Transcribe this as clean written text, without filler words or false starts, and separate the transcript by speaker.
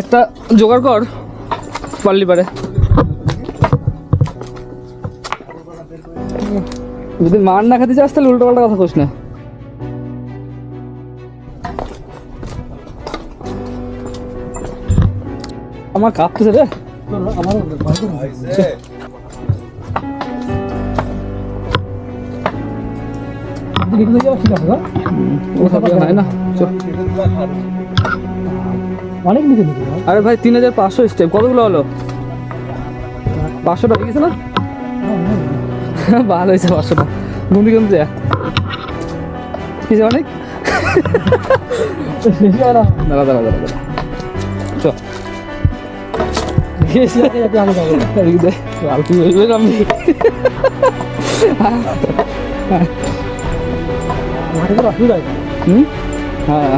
Speaker 1: একটা জোগাড় কর পারলি পারে, যদি মার না খাতে চাস তাহলে উল্টো পাল্টা কথা কোস না। আমার কাঁপতেছে রে,
Speaker 2: অনেক নিচে নিচে।
Speaker 1: আরে ভাই 3500 স্টেপ কতগুলো হলো? 500টা গেছে না? ভালো হয়েছে 500টা। বন্ধু কেমন যায় কিছু অনেক দাঁড়া দাঁড়া দাঁড়া দাঁড়া চল হ্যাঁ